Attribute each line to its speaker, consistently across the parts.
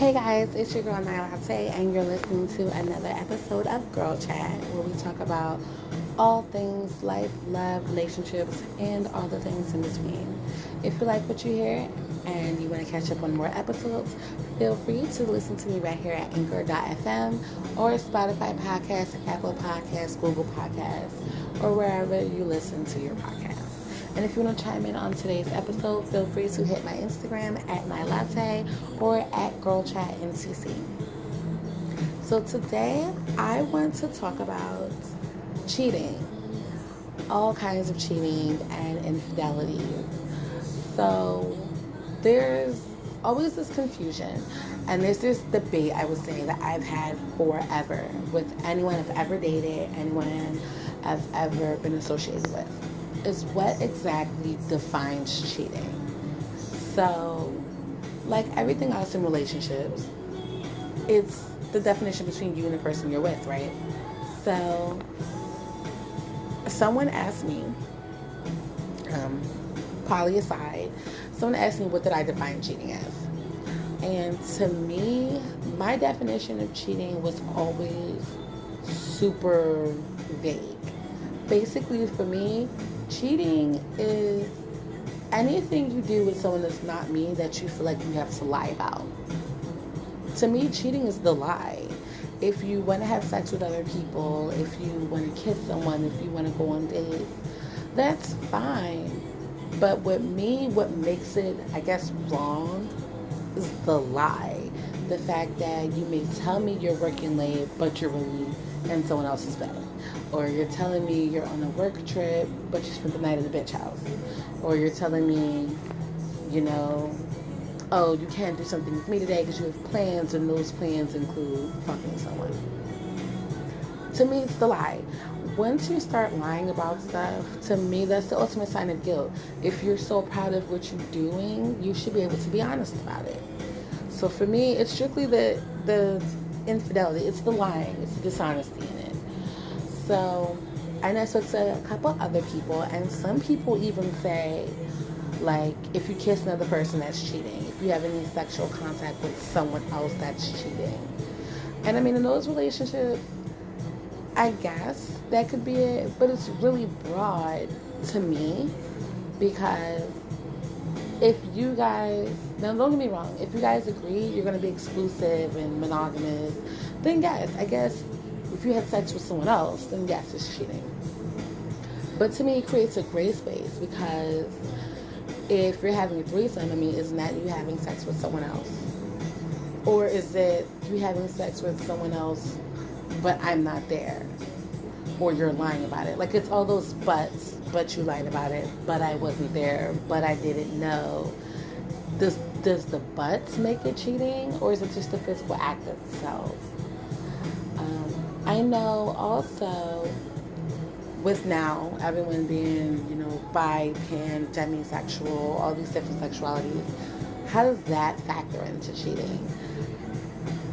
Speaker 1: Hey guys, it's your girl Nyla Latte, and you're listening to another episode of Girl Chat, where we talk about all things life, love, relationships, and all the things in between. If you like what you hear and you want to catch up on more episodes, feel free to listen to me right here at Anchor.fm or Spotify Podcasts, Apple Podcasts, Google Podcasts, or wherever you listen to your podcasts. And if you want to chime in on today's episode, feel free to hit my Instagram at NyLatte or at GirlChatNCC. So today, I want to talk about cheating. All kinds of cheating and infidelity. So there's always this confusion. And there's this debate, I would say, that I've had forever with anyone I've ever dated, anyone I've ever been associated with. Is what exactly defines cheating. So, like everything else in relationships, it's the definition between you and the person you're with, right? So, someone asked me, poly aside, someone asked me what did I define cheating as? And to me, my definition of cheating was always super vague. Basically, for me, cheating is anything you do with someone that's not me that you feel like you have to lie about. To me, cheating is the lie. If you want to have sex with other people, if you want to kiss someone, if you want to go on dates, that's fine. But with me, what makes it, I guess, wrong is the lie. The fact that you may tell me you're working late, but you're really in someone else's bed. Or you're telling me you're on a work trip, but you spent the night at the bitch house. Or you're telling me, oh, you can't do something with me today because you have plans, and those plans include fucking someone. To me, it's the lie. Once you start lying about stuff, to me, that's the ultimate sign of guilt. If you're so proud of what you're doing, you should be able to be honest about it. So for me, it's strictly the infidelity. It's the lying. It's the dishonesty in it. So, and I spoke to a couple other people, and some people even say, like, if you kiss another person, that's cheating. If you have any sexual contact with someone else, that's cheating. And I mean, in those relationships, I guess that could be it, but it's really broad to me, because if you guys, now don't get me wrong, if you guys agree you're going to be exclusive and monogamous, then yes, I guess if you had sex with someone else, then yes, it's cheating. But to me, it creates a gray space, because if you're having a threesome, I mean, isn't that you having sex with someone else? Or is it you having sex with someone else, but I'm not there? Or you're lying about it. Like, it's all those buts, but you lied about it, but I wasn't there, but I didn't know. Does the buts make it cheating, or is it just the physical act itself? I know also with now everyone being, bi, pan, demisexual, all these different sexualities, how does that factor into cheating?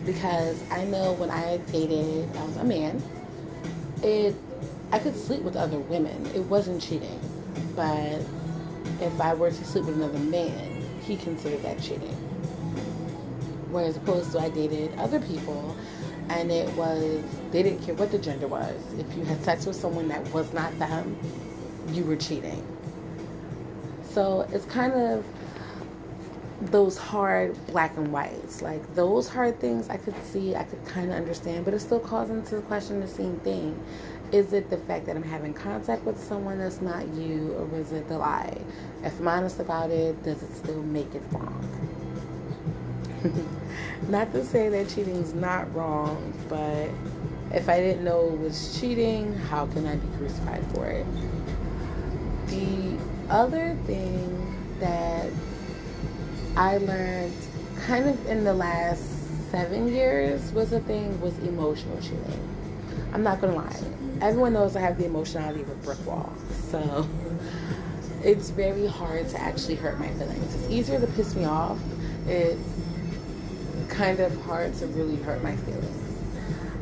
Speaker 1: Because I know when I dated a man, I could sleep with other women. It wasn't cheating. But if I were to sleep with another man, he considered that cheating. Whereas opposed to I dated other people, and they didn't care what the gender was. If you had sex with someone that was not them, you were cheating. So it's kind of those hard black and whites. Like, those hard things I could see, I could kind of understand, but it still calls into question the same thing. Is it the fact that I'm having contact with someone that's not you, or is it the lie? If I'm honest about it, does it still make it wrong? Not to say that cheating is not wrong, but if I didn't know it was cheating, how can I be crucified for it? The other thing that I learned kind of in the last 7 years was emotional cheating. I'm not gonna lie. Everyone knows I have the emotionality of a brick wall. So it's very hard to actually hurt my feelings. It's easier to piss me off. It's kind of hard to really hurt my feelings.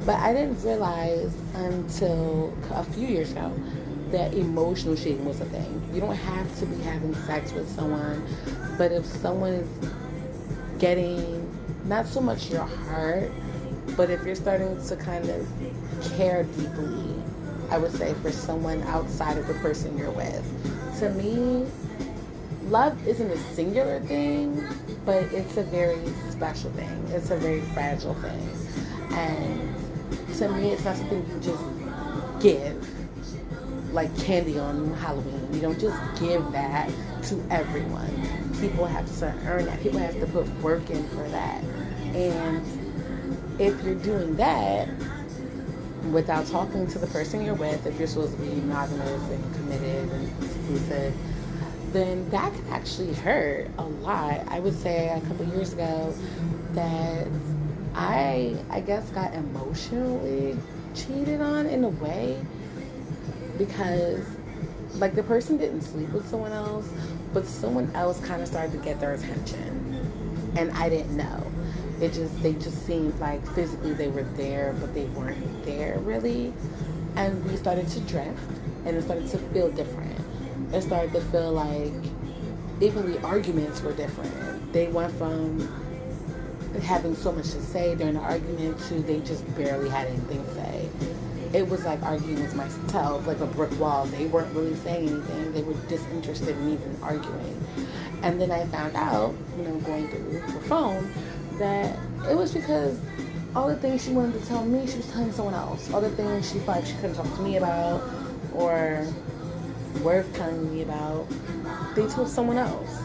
Speaker 1: But I didn't realize until a few years ago that emotional cheating was a thing. You don't have to be having sex with someone, but if someone is getting not so much your heart, but if you're starting to kind of care deeply, I would say, for someone outside of the person you're with. To me, love isn't a singular thing, but it's a very special thing. It's a very fragile thing. And to me, it's not something you just give, like candy on Halloween. You don't just give that to everyone. People have to earn that. People have to put work in for that. And if you're doing that without talking to the person you're with, if you're supposed to be monogamous and committed and exclusive, then that can actually hurt a lot. I would say a couple years ago that I guess got emotionally cheated on in a way, because like the person didn't sleep with someone else, but someone else kind of started to get their attention, and I didn't know. They just seemed like physically they were there, but they weren't there really. And we started to drift, and it started to feel different. It started to feel like even the arguments were different. They went from having so much to say during the argument to they just barely had anything to say. It was like arguing with myself, like a brick wall. They weren't really saying anything. They were disinterested in even arguing. And then I found out, going through her phone, that it was because all the things she wanted to tell me, she was telling someone else. All the things she felt like she couldn't talk to me about or worth telling me about, they told someone else.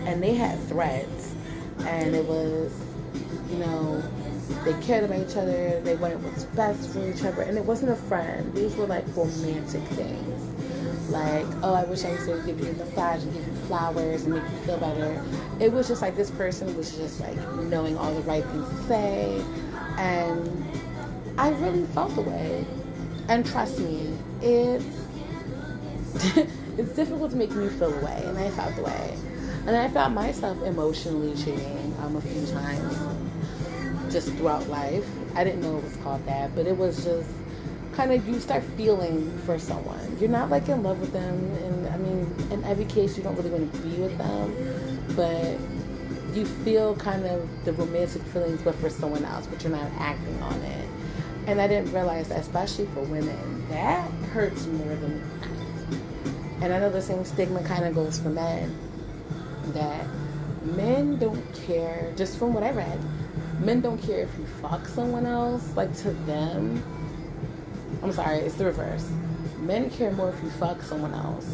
Speaker 1: And they had threats. And it was, they cared about each other. They wanted what's best for each other. And it wasn't a friend. These were like romantic things. Like, oh, I wish I was there to give you a massage and give you flowers and make you feel better. It was just like this person was just like knowing all the right things to say. And I really felt the way. And trust me, it's difficult to make me feel away. And I felt the way. And I found myself emotionally cheating a few times just throughout life. I didn't know it was called that, but it was just kind of, you start feeling for someone. You're not like in love with them, and I mean, in every case you don't really want to be with them, but you feel kind of the romantic feelings but for someone else, but you're not acting on it. And I didn't realize that, especially for women, that hurts more than men. And I know the same stigma kind of goes for men, that men don't care, just from what I read, men don't care if you fuck someone else. Like, to them, I'm sorry, it's the reverse. Men care more if you fuck someone else,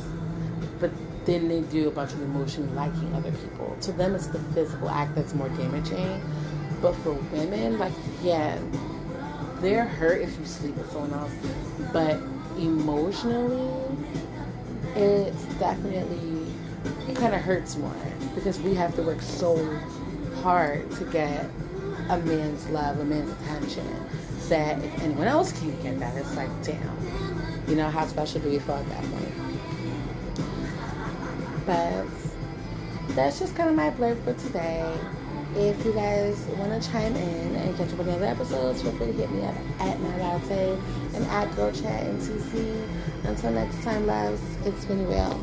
Speaker 1: but than they do about you emotionally liking other people. To them, it's the physical act that's more damaging. But for women, like, yeah, they're hurt if you sleep with someone else, but emotionally, it's definitely, it kind of hurts more, because we have to work so hard to get a man's love, a man's attention, that if anyone else can get that, it's like, damn, how special do we feel at that point? But that's just kind of my blurb for today. If you guys want to chime in and catch up on the other episodes, feel free to hit me up at My Latte and at Girl Chat and TC. Until next time, loves, it's been real.